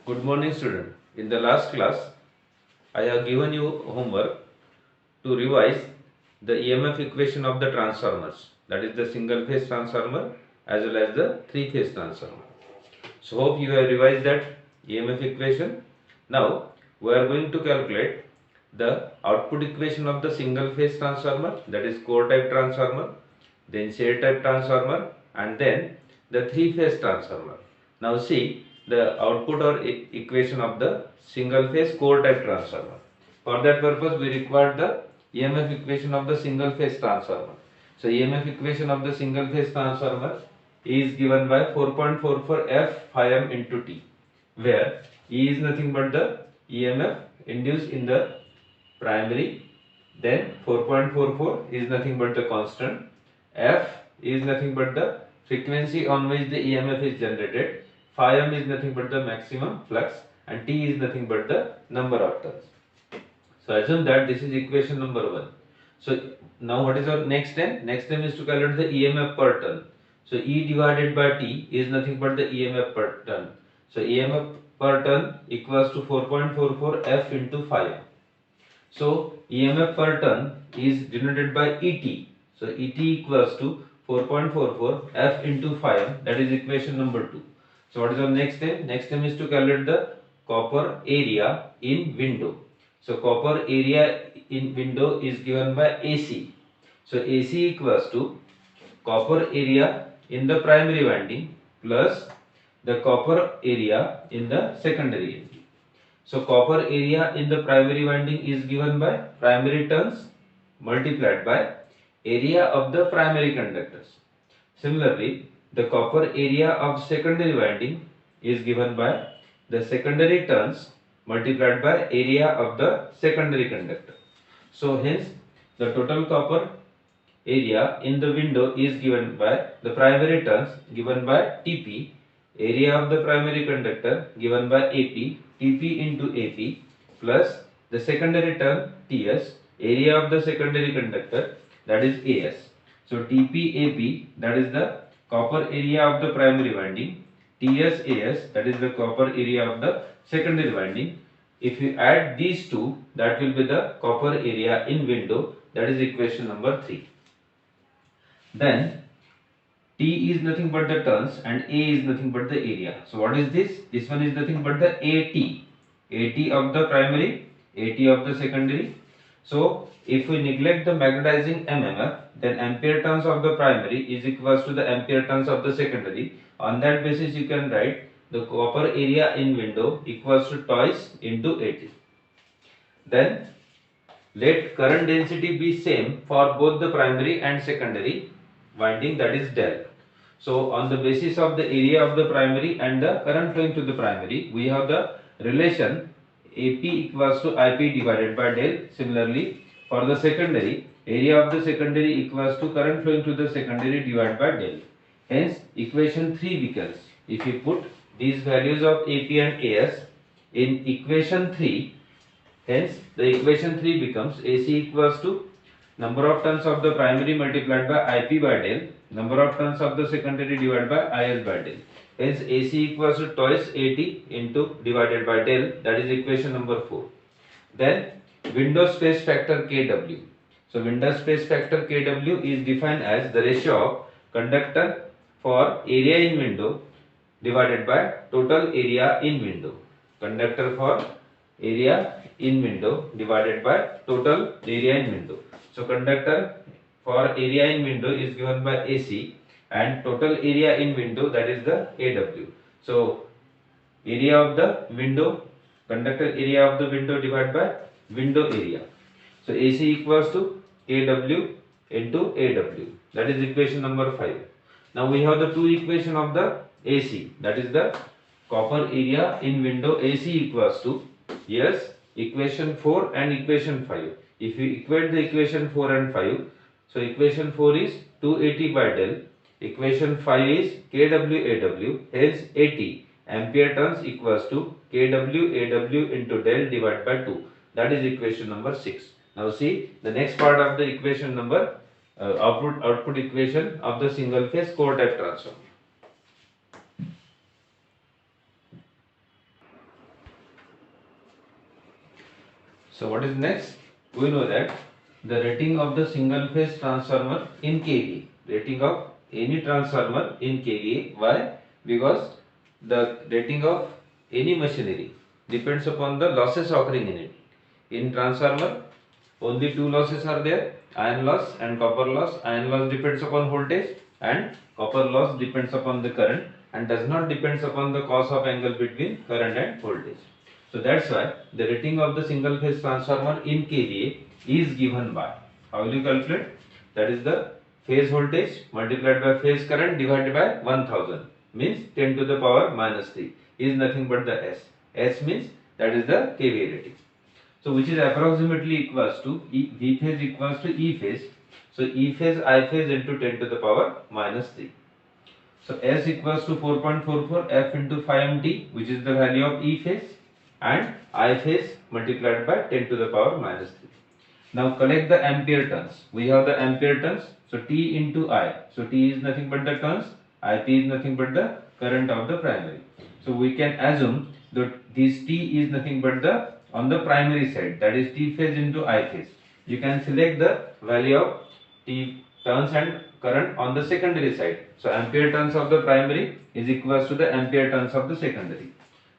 Good morning, student. In the last class, I have given you homework to revise the EMF equation of the transformers, that is the single phase transformer as well as the three phase transformer. So hope you have revised that EMF equation. Now we are going to calculate the output equation of the single phase transformer, that is core type transformer, then share type transformer, and then the three phase transformer. Now see the output or equation of the single phase core type transformer. For that purpose we require the EMF equation of the single phase transformer. So EMF equation of the single phase transformer is given by 4.44 F phi m into T, where E is nothing but the EMF induced in the primary, then 4.44 is nothing but the constant, F is nothing but the frequency on which the EMF is generated, phi m is nothing but the maximum flux, and T is nothing but the number of turns. So assume that this is equation number 1. So now what is our next step? Next step is to calculate the EMF per turn. So E divided by T is nothing but the EMF per turn. So EMF per turn equals to 4.44 F into phi m. So EMF per turn is denoted by ET. So ET equals to 4.44 F into phi m, that is equation number 2. So what is our next step? Next step is to calculate the copper area in window. So copper area in window is given by AC. So AC equals to copper area in the primary winding plus the copper area in the secondary winding. So copper area in the primary winding is given by primary turns multiplied by area of the primary conductors. Similarly, the copper area of secondary winding is given by the secondary turns multiplied by area of the secondary conductor. So hence the total copper area in the window is given by the primary turns given by TP, area of the primary conductor given by AP, TP into AP plus the secondary turn TS, area of the secondary conductor, that is AS. So TP AP, that is the copper area of the primary winding, TS AS, that is the copper area of the secondary winding. If you add these two, that will be the copper area in window, that is equation number 3. Then T is nothing but the turns and A is nothing but the area. So what is this? This one is nothing but the AT. AT of the primary, AT of the secondary. So if we neglect the magnetizing MMF, then ampere turns of the primary is equals to the ampere turns of the secondary. On that basis you can write the copper area in window equals to twice into AT. Then let current density be same for both the primary and secondary winding, that is del. So on the basis of the area of the primary and the current flowing to the primary, we have the relation AP equals to IP divided by del. Similarly, for the secondary, area of the secondary equals to current flowing to the secondary divided by del. Hence, equation 3 becomes, if you put these values of AP and AS in equation 3, hence the equation 3 becomes AC equals to number of turns of the primary multiplied by IP by del, number of turns of the secondary divided by IS by del. Hence AC equals to twice AT into divided by del, that is equation number 4. Then window space factor KW. So window space factor KW is defined as the ratio of conductor for area in window divided by total area in window. Conductor for area in window divided by total area in window. So conductor for area in window is given by AC and total area in window, that is the AW. So area of the window, conductor area of the window divided by window area. So AC equals to KW into AW, that is equation number 5. Now we have the two equation of the AC, that is the copper area in window AC equals to, yes, equation 4 and equation 5. If you equate the equation 4 and 5, so equation 4 is 280 by del, equation 5 is KWAW, hence 80 ampere turns equals to KWAW into del divided by 2, that is equation number 6. Now see the next part of the equation number output equation of the single phase core type transformer. So what is next? We know that the rating of the single phase transformer in kVA, rating of any transformer in kVA. Why? Because the rating of any machinery depends upon the losses occurring in it. In transformer, only two losses are there: iron loss and copper loss. Iron loss depends upon voltage and copper loss depends upon the current and does not depends upon the cause of angle between current and voltage. So that's why the rating of the single phase transformer in kVA is given by, how will you calculate? That is the phase voltage multiplied by phase current divided by 1000, means 10 to the power minus 3 is nothing but the S. S means that is the kVA rating. So which is approximately equals to V phase equals to E phase. So E phase I phase into 10 to the power minus 3. So S equals to 4.44 F into 5mt, which is the value of E phase, and I phase multiplied by 10 to the power minus 3. Now collect the ampere turns. We have the ampere turns. So T into I. So T is nothing but the turns. IP is nothing but the current of the primary. So we can assume that this T is nothing but the on the primary side, that is T phase into I phase. You can select the value of T turns and current on the secondary side. So ampere turns of the primary is equals to the ampere turns of the secondary.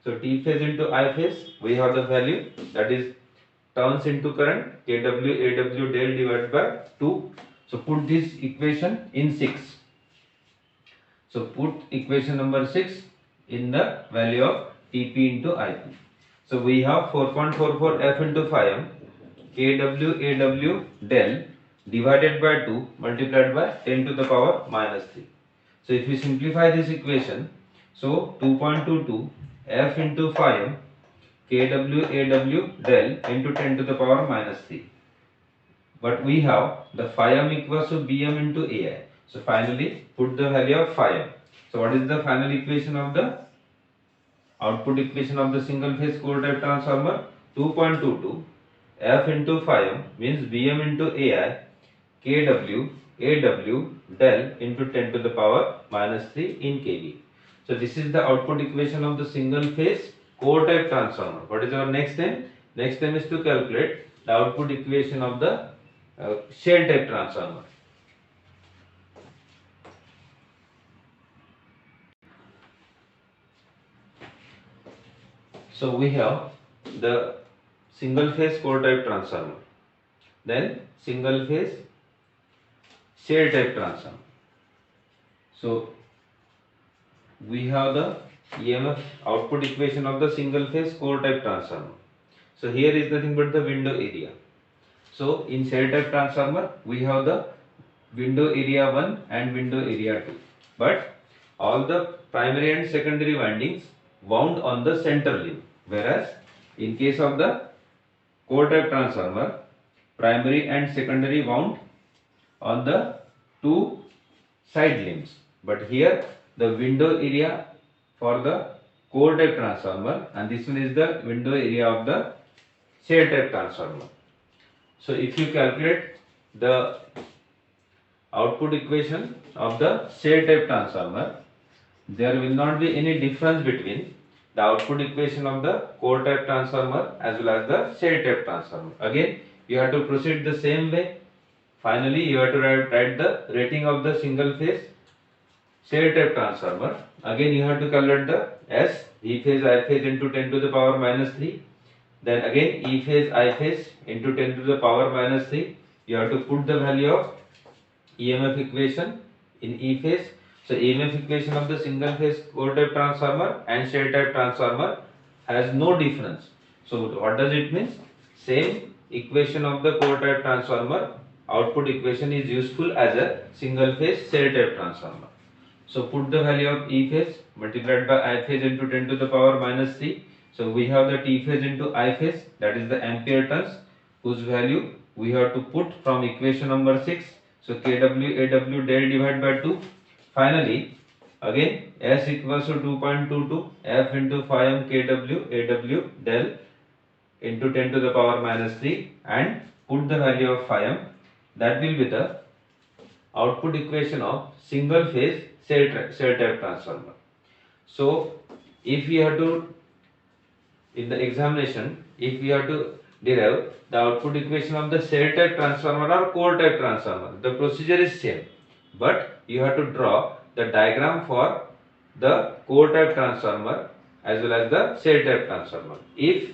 So T phase into I phase, we have the value, that is turns into current, kW AW del divided by 2. So put this equation in 6. So put equation number 6 in the value of Tp into Ip. So we have 4.44 F into 5m kW AW del divided by 2 multiplied by 10 to the power minus 3. So if we simplify this equation, so 2.22 F into 5m kW AW del into 10 to the power minus 3. But we have the 5m equals to Bm into Ai. So finally put the value of 5m. So what is the final equation of the output equation of the single phase core type transformer? 2.22 F into 5m means Bm into Ai kW AW del into 10 to the power minus 3 in kV. So this is the output equation of the single phase core type transformer. What is our next step? Next step is to calculate the output equation of the shell type transformer. So we have the single phase core type transformer, then single phase shell type transformer. So we have the EMF output equation of the single phase core type transformer. So here is nothing but the window area. So in shell type transformer we have the window area 1 and window area 2, but all the primary and secondary windings wound on the center limb, whereas in case of the core type transformer, primary and secondary wound on the two side limbs. But here the window area for the core type transformer and this one is the window area of the shell type transformer. So if you calculate the output equation of the shell type transformer, there will not be any difference between the output equation of the core type transformer as well as the shell type transformer. Again, you have to proceed the same way. Finally, you have to write the rating of the single phase shell type transformer. Again, you have to calculate the S, V phase, I phase into 10 to the power minus 3. Then again E phase, I phase into 10 to the power minus 3. You have to put the value of EMF equation in E phase. So EMF equation of the single phase core type transformer and shell type transformer has no difference. So what does it mean? Same equation of the core type transformer output equation is useful as a single phase shell type transformer. So put the value of E phase multiplied by I phase into 10 to the power minus 3. So we have the T phase into I phase, that is the ampere turns, whose value we have to put from equation number 6. So kW AW del divided by 2. Finally, again S equals to 2.22 F into 5m kW AW del into 10 to the power minus 3 and put the value of 5m. That will be the output equation of single phase shell type transformer. So if we have to, in the examination, if we have to derive the output equation of the cell type transformer or core type transformer. The procedure is same, but you have to draw the diagram for the core type transformer as well as the cell type transformer. If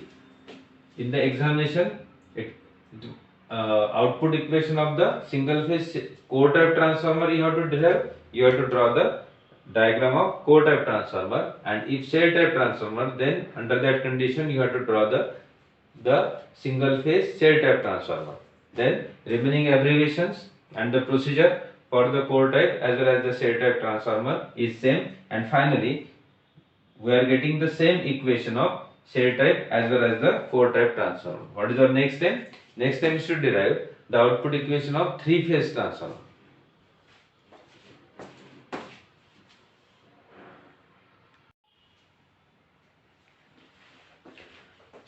in the examination output equation of the single phase core type transformer you have to derive, you have to draw the diagram of core type transformer, and if cell type transformer, then under that condition you have to draw the single phase cell type transformer. Then remaining abbreviations and the procedure for the core type as well as the cell type transformer is same, and finally we are getting the same equation of cell type as well as the core type transformer. What is our next step? Next step is to derive the output equation of three phase transformer.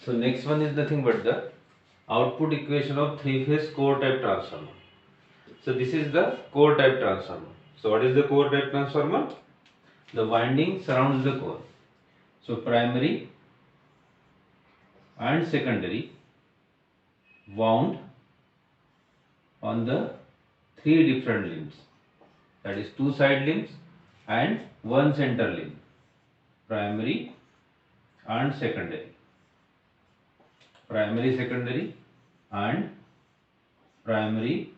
So next one is nothing but the output equation of three phase core type transformer. So this is the core type transformer. So what is the core type transformer? The winding surrounds the core. So primary and secondary wound on the three different limbs, that is two side limbs and one center limb, primary and secondary, primary secondary and primary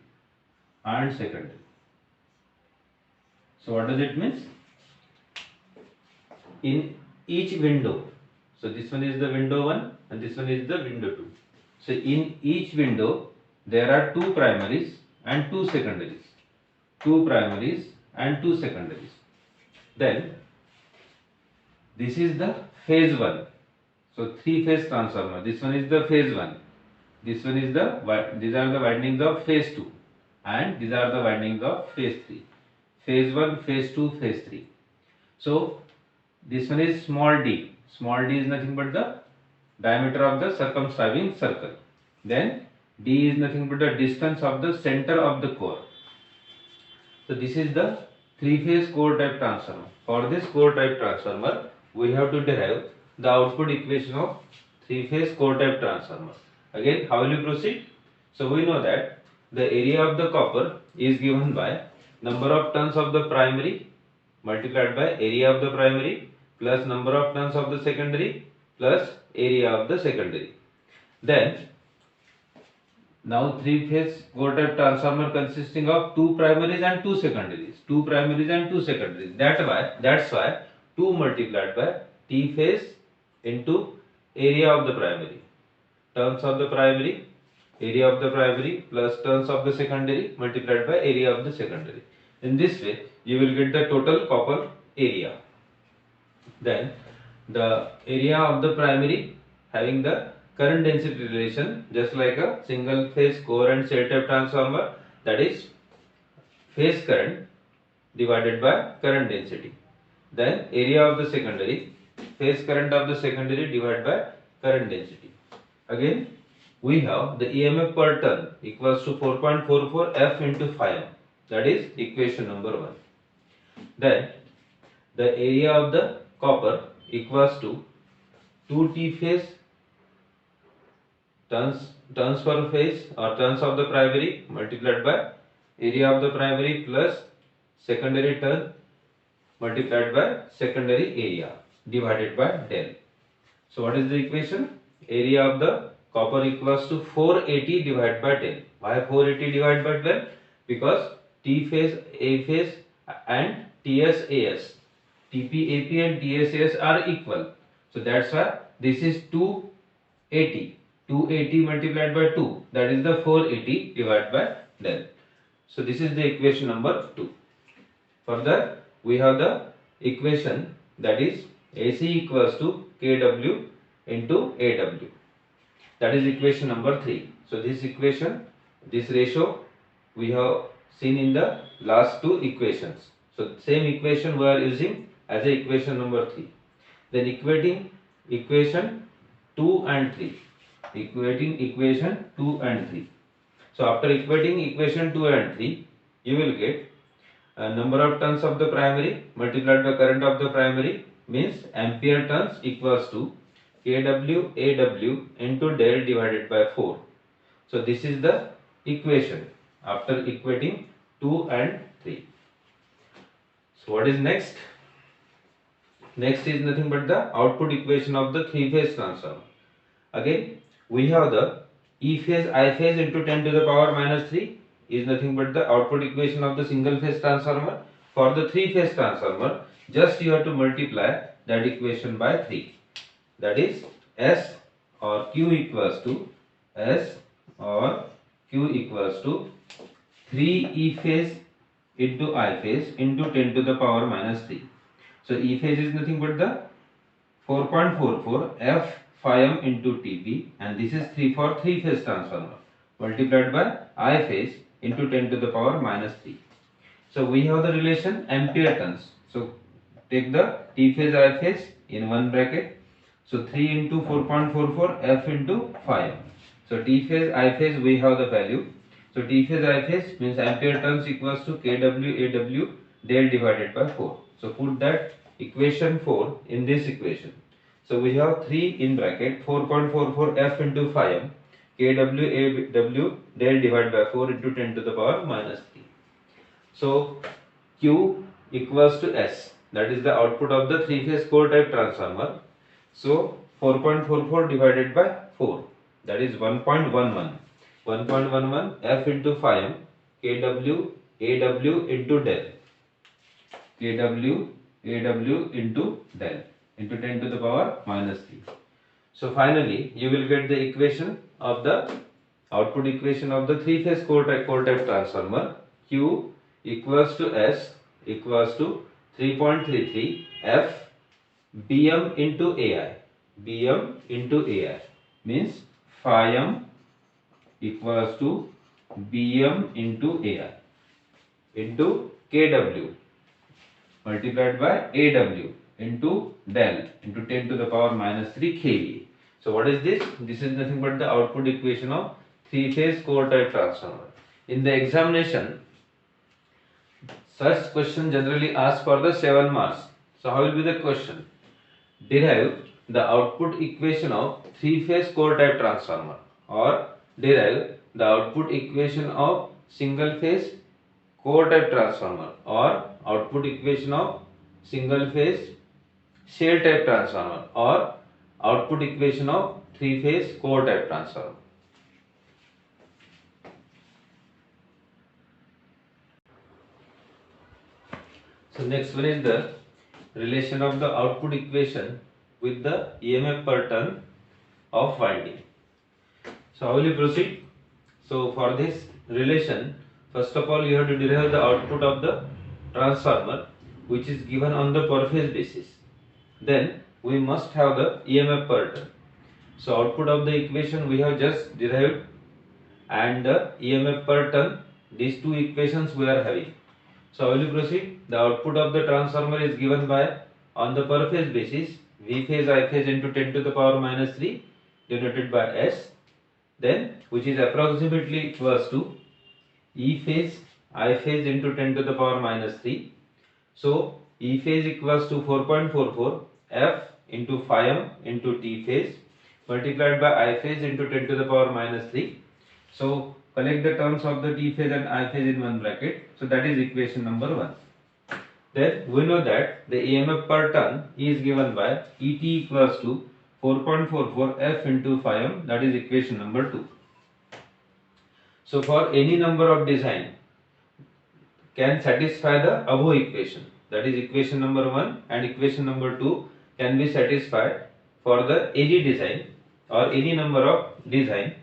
and secondary. So what does it mean? In each window, so this one is the window 1 and this one is the window 2. So in each window there are two primaries and two secondaries, two primaries and two secondaries. Then this is the phase 1. So three phase transformer. This one is the phase 1. This one is these are the windings of phase 2 and these are the windings of phase 3. Phase 1, phase 2, phase 3. So this one is small d. Small d is nothing but the diameter of the circumscribing circle. Then d is nothing but the distance of the center of the core. So this is the three phase core type transformer. For this core type transformer, we have to derive the output equation of three phase core type transformer. Again, how will you proceed? So we know that the area of the copper is given by number of turns of the primary multiplied by area of the primary plus number of turns of the secondary plus area of the secondary. Then now three phase core type transformer consisting of two primaries and two secondaries, two primaries and two secondaries. That's why 2 multiplied by T phase into area of the primary, turns of the primary, area of the primary plus turns of the secondary multiplied by area of the secondary. In this way you will get the total copper area. Then the area of the primary having the current density relation just like a single phase core and cell type transformer, that is phase current divided by current density. Then area of the secondary, phase current of the secondary divided by current density. Again we have the EMF per turn equals to 4.44 F into 5, that is equation number 1. Then the area of the copper equals to 2T phase turns per phase or turns of the primary multiplied by area of the primary plus secondary turn multiplied by secondary area divided by del. So what is the equation? Area of the copper equals to 480 divided by del. Why 480 divided by del? Because T phase, A phase and TS-AS, TP-AP and TS-AS are equal. So that's why this is 280. 280 multiplied by 2, that is the 480 divided by del. So this is the equation number 2. Further we have the equation, that is AC equals to KW into AW, that is equation number 3. So this equation, this ratio we have seen in the last two equations. So same equation we are using as a equation number 3. Then equating equation 2 and 3. Equating equation 2 and 3. So after equating equation 2 and 3, you will get number of turns of the primary multiplied by current of the primary means ampere turns equals to Kw Aw into del divided by 4. So this is the equation after equating 2 and 3. So what is next? Next is nothing but the output equation of the three-phase transformer. Again, we have the E phase I phase into 10 to the power minus 3 is nothing but the output equation of the single phase transformer. For the three phase transformer, just you have to multiply that equation by 3. That is S or Q equals to S or Q equals to 3 E phase into I phase into 10 to the power minus 3. So E phase is nothing but the 4.44 F phi m into Tp, and this is 3 for 3 phase transformer multiplied by I phase into 10 to the power minus 3. So we have the relation ampere turns. So take the T phase I phase in one bracket. So 3 into 4.44 F into phi m. So T phase I phase we have the value. So T phase I phase means ampere turns equals to Kw Aw del divided by 4. So put that equation 4 in this equation. So we have 3 in bracket 4.44 F into phi m Kw Aw del divided by 4 into 10 to the power minus 3. So Q equals to S, that is the output of the three phase core type transformer. So 4.44 divided by 4, that is 1.11. 1.11 F into phi m Kw Aw into del. Kw Aw into del into 10 to the power minus 3. So finally you will get the equation of the output equation of the three phase core type transformer. Q equals to S equals to 3.33 F Bm into Ai. Bm into Ai means phi m equals to Bm into Ai into Kw multiplied by Aw into del into 10 to the power minus 3 kVA. So what is this? This is nothing but the output equation of three phase core type transformer. In the examination, such question generally asked for the 7 marks. So how will be the question? Derive the output equation of three phase core type transformer, or derive the output equation of single phase core type transformer, or output equation of single phase shell type transformer, or output equation of three phase core type transformer. So next one is the relation of the output equation with the EMF per turn of winding. So how will you proceed? So for this relation, first of all you have to derive the output of the transformer which is given on the per phase basis. Then we must have the EMF per turn. So output of the equation we have just derived, and the EMF per turn, these two equations we are having. So how will you proceed? The output of the transformer is given by, on the per phase basis, V phase I phase into 10 to the power minus 3 denoted by S, then which is approximately equals to E phase I phase into 10 to the power minus 3. So E phase equals to 4.44 F into phi m into T phase multiplied by I phase into 10 to the power minus 3. So collect the terms of the T phase and I phase in one bracket. So that is equation number 1. Then we know that the EMF per turn is given by ET equals to 4.44 F into phi m, that is equation number 2. So for any number of design can satisfy the above equation, that is equation number 1 and equation number 2 can be satisfied for the any design or any number of design.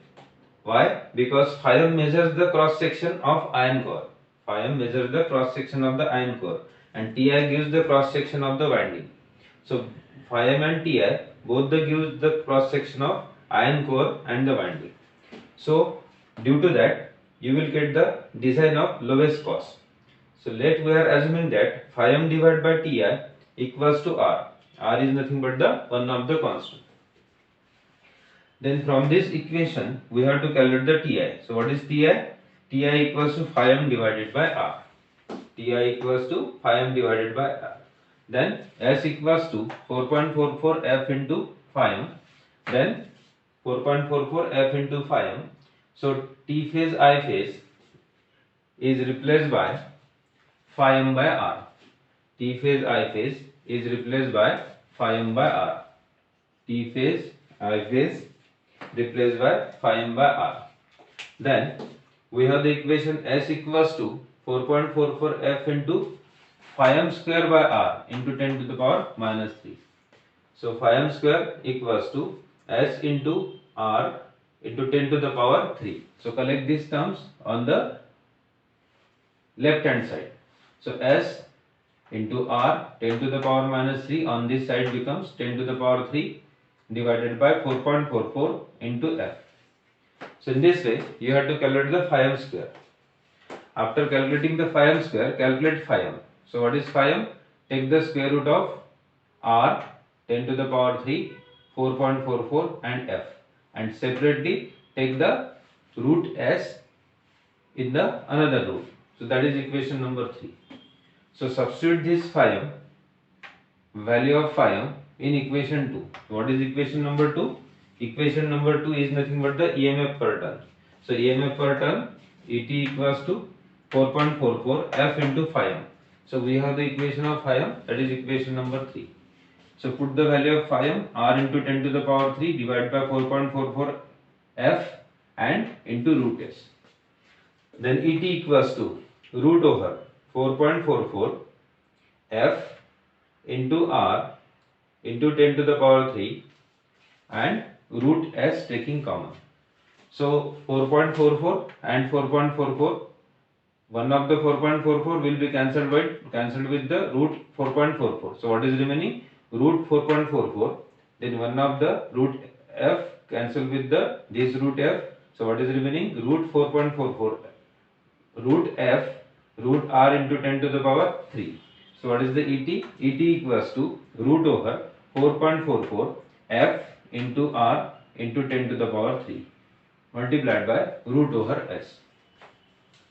Why? Because phi m measures the cross section of iron core. Phi m measures the cross section of the iron core, and Ti gives the cross section of the winding. So phi m and Ti both the gives the cross section of iron core and the winding. So due to that you will get the design of lowest cost. So let we are assuming that phi m divided by Ti equals to R. R is nothing but the one of the constant. Then from this equation we have to calculate the Ti. So what is Ti? Ti equals to phi m divided by R. Ti equals to phi m divided by R. Then S equals to 4.44 F into phi m then 4.44 f into phi m. So T phase I phase is replaced by phi m by r. T phase I phase is replaced by phi m by r. T phase I phase replaced by phi m by r. Then we have the equation S equals to 4.44 f into phi m square by r into 10 to the power minus 3. So phi m square equals to S into r into 10 to the power 3. So collect these terms on the left hand side. So S into r 10 to the power minus 3 on this side becomes 10 to the power 3 divided by 4.44 into f. So in this way you have to calculate the phi m square. After calculating the phi m square, calculate phi m. So what is phi m? Take the square root of r 10 to the power 3, 4.44 and f, and separately take the root s in the another root. So that is equation number 3. So substitute this phi m, value of phi m, in equation 2. What is equation number 2? Equation number 2 is nothing but the EMF per turn. So EMF per turn ET equals to 4.44 f into phi m. So we have the equation of phi m, that is equation number 3. So put the value of phi m, r into 10 to the power 3 divided by 4.44 f and into root s. Then ET equals to root over 4.44 f into r into 10 to the power 3 and root s taking common. So 4.44 and 4.44, one of the 4.44 will be cancelled with the root 4.44. So what is remaining? Root 4.44. Then one of the root f cancelled with this root f. So what is remaining? Root 4.44. Root f root r into 10 to the power 3. So what is the ET? ET equals to root over 4.44 f into r into 10 to the power 3 multiplied by root over s.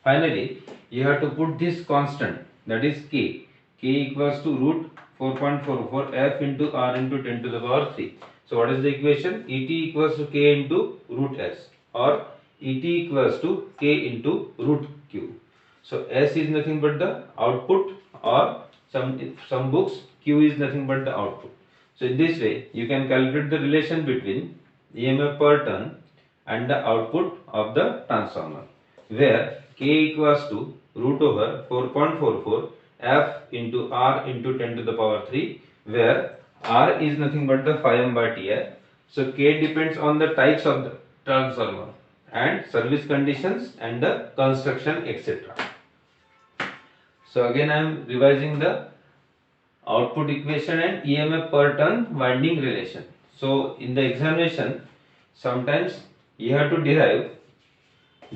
Finally, you have to put this constant, that is k. K equals to root 4.44 f into r into 10 to the power 3. So what is the equation? ET equals to k into root s, or ET equals to k into root q. So s is nothing but the output, or some books q is nothing but the output. So in this way you can calculate the relation between EMF per turn and the output of the transformer, where k equals to root over 4.44 f into r into 10 to the power 3, where r is nothing but the phi m by Ti. So k depends on the types of the transformer and service conditions and the construction, etc. So again I am revising the output equation and EMF per turn winding relation. So in the examination sometimes you have to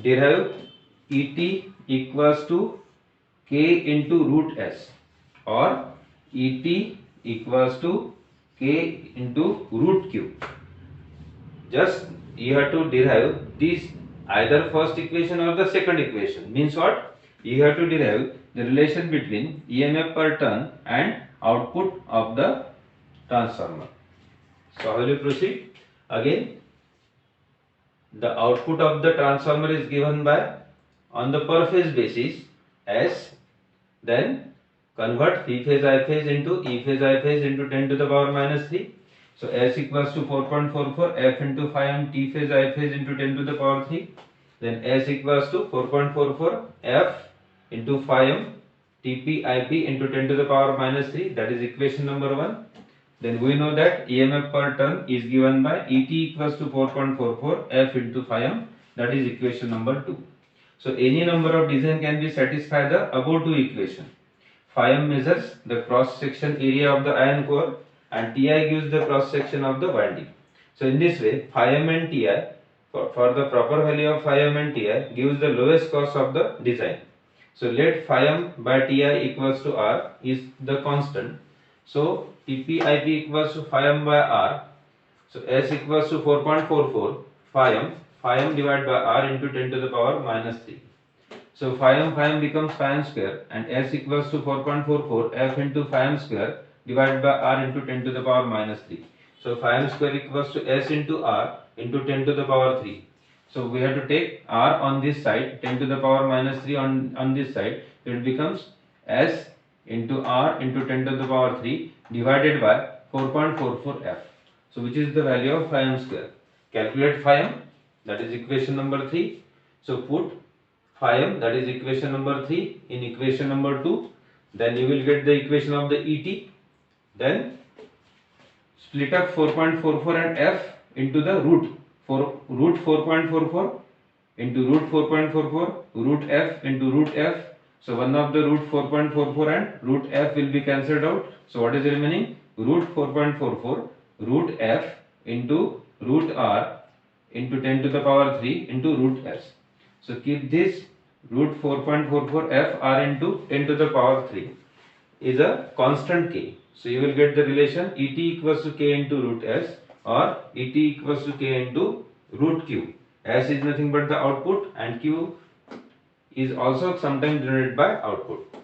derive ET equals to k into root s, or ET equals to k into root q. Just you have to derive this, either first equation or the second equation. Means what? You have to derive the relation between EMF per turn and output of the transformer. So how will you proceed? Again, the output of the transformer is given by, on the per phase basis, S, then convert P phase I phase into E phase I phase into 10 to the power minus 3. So S equals to 4.44 F into phi m T phase I phase into 10 to the power 3. Then S equals to 4.44 F into phi m TP IP into 10 to the power minus 3. That is equation number 1. Then we know that EMF per turn is given by ET equals to 4.44 F into phi m. That is equation number 2. So any number of design can be satisfy the above two equation. Phi m measures the cross section area of the iron core and Ti gives the cross section of the winding. So in this way phi m and Ti, for the proper value of phi m and Ti, gives the lowest cost of the design. So let phi m by Ti equals to r is the constant. So Tp Ip equals to phi m by r. So S equals to 4.44 phi m divided by r into 10 to the power minus 3. So phi m becomes phi m square, and S equals to 4.44 f into phi m square divided by r into 10 to the power minus 3. So phi m square equals to S into R into 10 to the power 3. So we have to take R on this side, 10 to the power minus 3 on this side. It becomes S into R into 10 to the power 3 divided by 4.44 F. So which is the value of phi m square? Calculate phi m, that is equation number 3. So put phi m, that is equation number 3, in equation number 2. Then you will get the equation of the ET. Then split up 4.44 and F into the root. Root 4.44 into root 4.44, root F into root F. So one of the root 4.44 and root F will be cancelled out. So what is remaining? Root 4.44 root F into root R into 10 to the power 3 into root S. So keep this root 4.44 F R into 10 to the power 3 is a constant K. So you will get the relation Et equals to K into root S or Et equals to K into root Q. S is nothing but the output and Q is also sometimes denoted by output.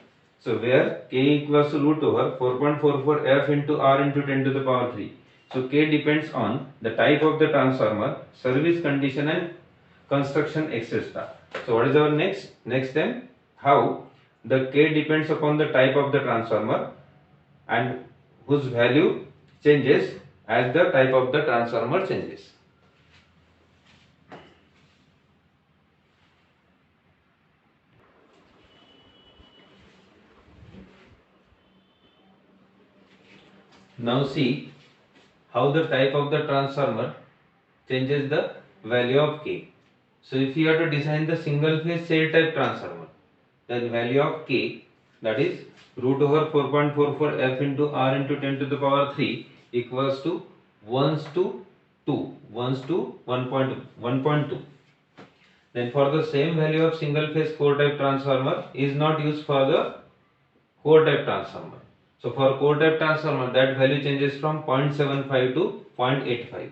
So where K equals to root over 4.44 F into R into 10 to the power 3. So K depends on the type of the transformer, service condition and construction, etc. So what is our next then? How the K depends upon the type of the transformer and whose value changes as the type of the transformer changes. Now see how the type of the transformer changes the value of K. So if you have to design the single phase cell type transformer, then value of K, that is root over 4.44 F into R into 10 to the power 3 equals to 1 to 2, 1 to 1.2. Then for the same value of single phase core type transformer is not used for the core type transformer. So for core type transformer that value changes from 0.75 to 0.85.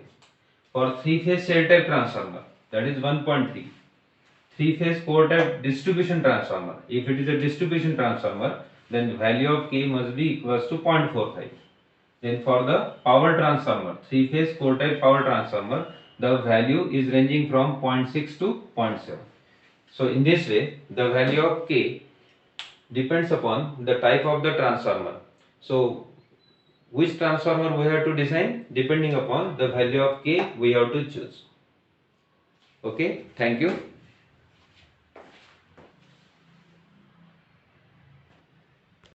For 3-phase cell type transformer, that is 1.3. 3-phase core type distribution transformer, if it is a distribution transformer, then value of K must be equals to 0.45. Then for the power transformer, 3-phase core type power transformer, the value is ranging from 0.6 to 0.7. So in this way, the value of K depends upon the type of the transformer. So which transformer we have to design? Depending upon the value of K we have to choose. Okay, thank you.